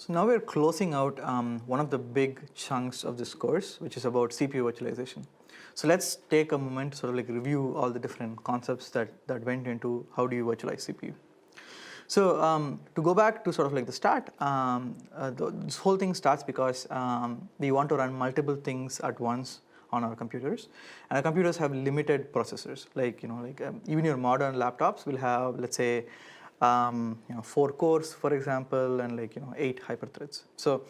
So now we're closing out one of the big chunks of this course, which is about CPU virtualization. So let's take a moment to sort of like review all the different concepts that went into how do you virtualize CPU. So to go back to sort of like the start, this whole thing starts because we want to run multiple things at once on our computers, and our computers have limited processors. Like even your modern laptops will have, let's say, 4 cores, for example, and 8 hyperthreads. So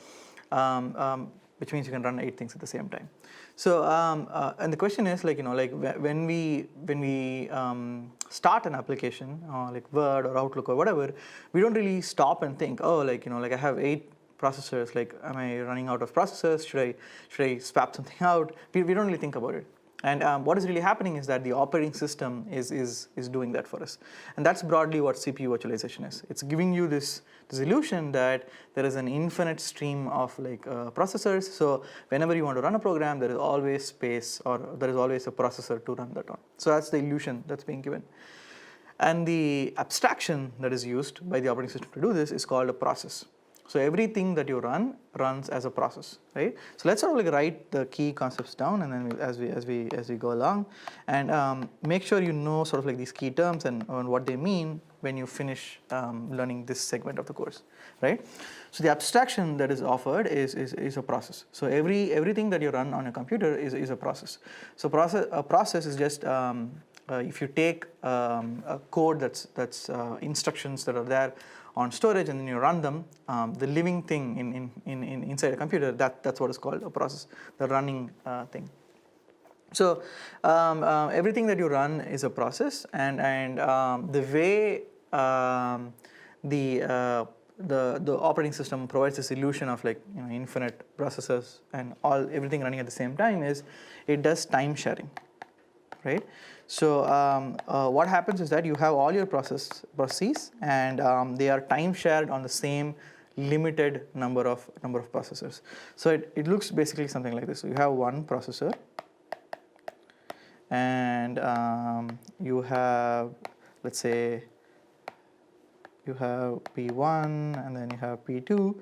which means you can run 8 things at the same time. So and the question is when we start an application like Word or Outlook or whatever, we don't really stop and think, oh, I have 8 processors. Like, am I running out of processors? Should I swap something out? We don't really think about it. And what is really happening is that the operating system is doing that for us. And that's broadly what CPU virtualization is. It's giving you this illusion that there is an infinite stream of processors. So whenever you want to run a program, there is always space, or there is always a processor to run that on. So that's the illusion that's being given. And the abstraction that is used by the operating system to do this is called a process. So everything that you run runs as a process, right? So let's sort of write the key concepts down, and then as we go along, and make sure you know sort of these key terms and what they mean when you finish learning this segment of the course, right? So the abstraction that is offered is a process. So everything that you run on a computer is a process. So a process is just if you take a code that's instructions that are there on storage, and then you run them, the living thing inside a computer, that's what is called a process, the running thing. So everything that you run is a process, and the way the operating system provides this illusion of infinite processors and everything running at the same time is it does time sharing, right? So what happens is that you have all your processes, and they are time shared on the same limited number of processors. So it looks basically something like this. So you have one processor, and you have, let's say, you have P1, and then you have P2,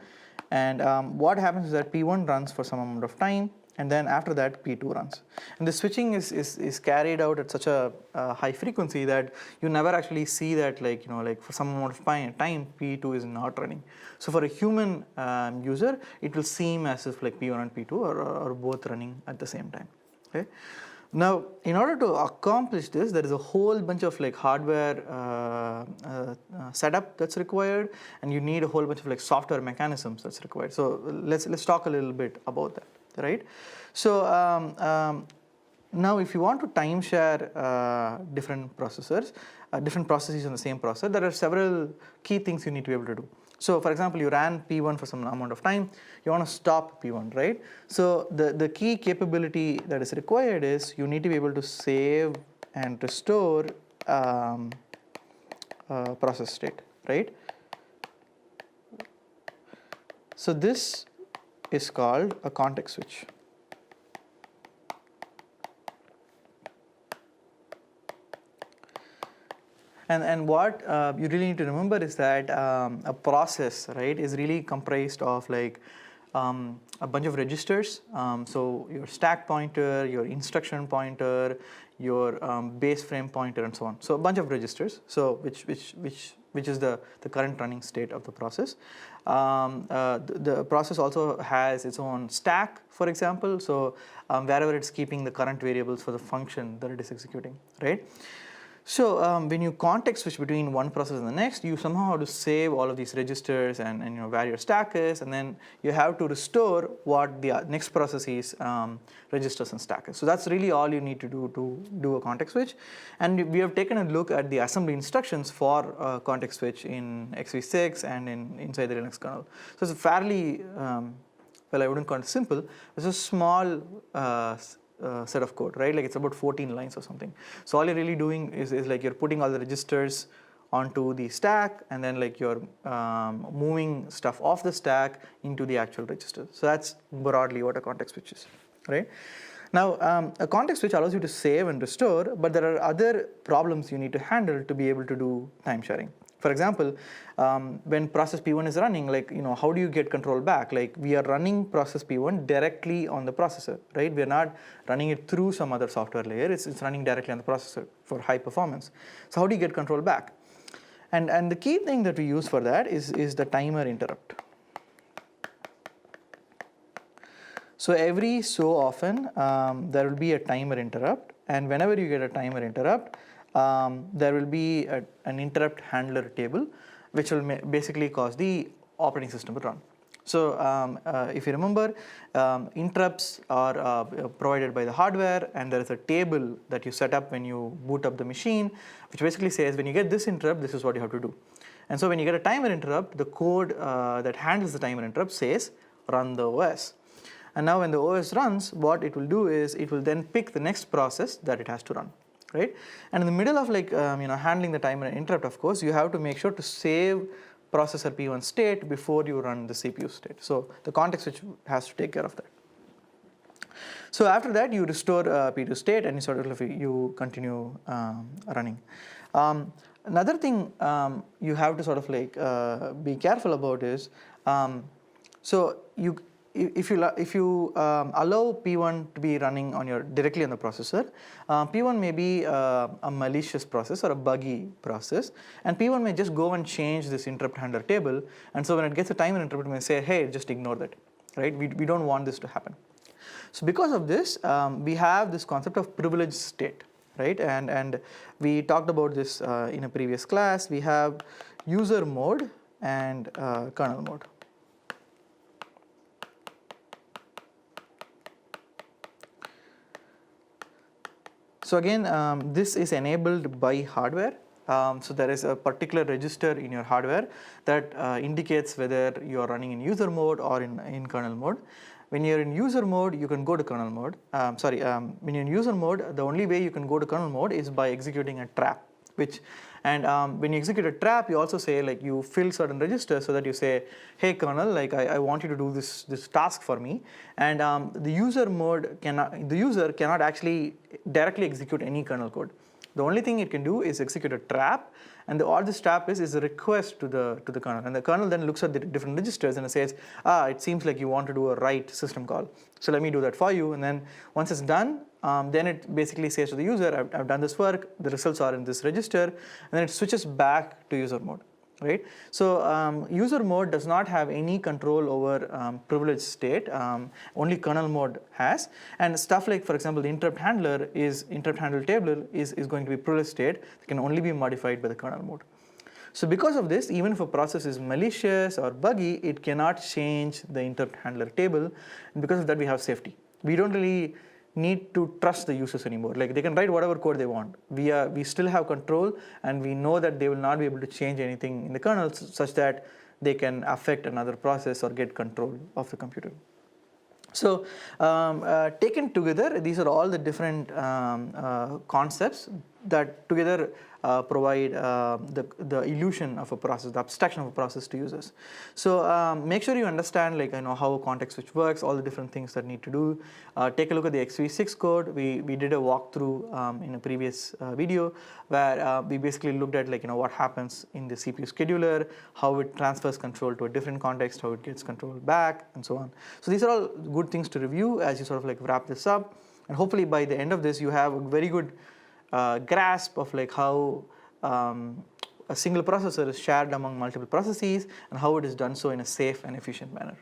and what happens is that P1 runs for some amount of time, and then after that P2 runs. And the switching is carried out at such a high frequency that you never actually see that for some amount of time P2 is not running. So for a human user, it will seem as if P1 and P2 are both running at the same time. Okay. Now, in order to accomplish this, there is a whole bunch of hardware setup that's required, and you need a whole bunch of software mechanisms that's required. So let's talk a little bit about that. Right. So now, if you want to time share different processors, different processes on the same processor, there are several key things you need to be able to do. So, for example, you ran P1 for some amount of time. You want to stop P1, right? So the key capability that is required is you need to be able to save and restore process state, right? So this is called a context switch. And what you really need to remember is that a process, right, is really comprised of a bunch of registers. So your stack pointer, your instruction pointer, your base frame pointer, and so on. So a bunch of registers. So which is the current running state of the process. The process also has its own stack, for example. So wherever it's keeping the current variables for the function that it is executing, right? So when you context switch between one process and the next, you somehow have to save all of these registers and where your stack is, and then you have to restore what the next process's registers and stack is. So that's really all you need to do a context switch. And we have taken a look at the assembly instructions for context switch in x86 and inside the Linux kernel. So it's a fairly, well, I wouldn't call it simple. It's a small set of code, right? It's about 14 lines or something. So all you're really doing is you're putting all the registers onto the stack, and then you're moving stuff off the stack into the actual register. So that's broadly what a context switch is, right? Now, a context switch allows you to save and restore, but there are other problems you need to handle to be able to do time sharing. For example, when process P1 is running, like, how do you get control back? Like, we are running process P1 directly on the processor, right? We are not running it through some other software layer. It's running directly on the processor for high performance. So how do you get control back? And the key thing that we use for that is the timer interrupt. So every so often, there will be a timer interrupt, and whenever you get a timer interrupt, there will be an interrupt handler table, which will basically cause the operating system to run. So if you remember, interrupts are provided by the hardware, and there is a table that you set up when you boot up the machine, which basically says when you get this interrupt, this is what you have to do. And so when you get a timer interrupt, the code that handles the timer interrupt says run the OS. And now when the OS runs, what it will do is it will then pick the next process that it has to run, right? And in the middle of handling the timer interrupt, of course, you have to make sure to save processor P1 state before you run the CPU state. So the context switch has to take care of that. So after that, you restore P2 state and you continue running. Another thing you have to be careful about is, if you allow P1 to be running directly on the processor, P1 may be a malicious process or a buggy process, and P1 may just go and change this interrupt handler table, and so when it gets a timer interrupt, it may say, hey, just ignore that, right? We don't want this to happen. So because of this, we have this concept of privileged state, right? And we talked about this in a previous class. We have user mode and kernel mode. So again, this is enabled by hardware. So there is a particular register in your hardware that indicates whether you are running in user mode or in kernel mode. When you're in user mode, you can go to kernel mode. When you're in user mode, the only way you can go to kernel mode is by executing a trap. When you execute a trap, you also say, like, you fill certain registers so that you say, hey kernel, like I want you to do this task for me. And the user cannot actually directly execute any kernel code. The only thing it can do is execute a trap, and all this trap is a request to the kernel, and the kernel then looks at the different registers and it says, it seems like you want to do a write system call, so let me do that for you. And then once it's done, then it basically says to the user, I've done this work, the results are in this register, and then it switches back to user mode, right? So user mode does not have any control over privileged state, only kernel mode has. And stuff like, for example, the interrupt handler table is going to be privileged state that can only be modified by the kernel mode. So because of this, even if a process is malicious or buggy, it cannot change the interrupt handler table, and because of that, we have safety. We don't really need to trust the users anymore. Like, they can write whatever code they want. We still have control, and we know that they will not be able to change anything in the kernel such that they can affect another process or get control of the computer. So taken together, these are all the different concepts that together provide the illusion of a process, the abstraction of a process to users. So make sure you understand, like, how a context switch works, all the different things that need to do. Take a look at the XV6 code. We did a walkthrough in a previous video where we basically looked at, like, what happens in the CPU scheduler, how it transfers control to a different context, how it gets control back, and so on. So these are all good things to review as you wrap this up, and hopefully by the end of this you have a very good grasp of, like, how a single processor is shared among multiple processes and how it is done so in a safe and efficient manner.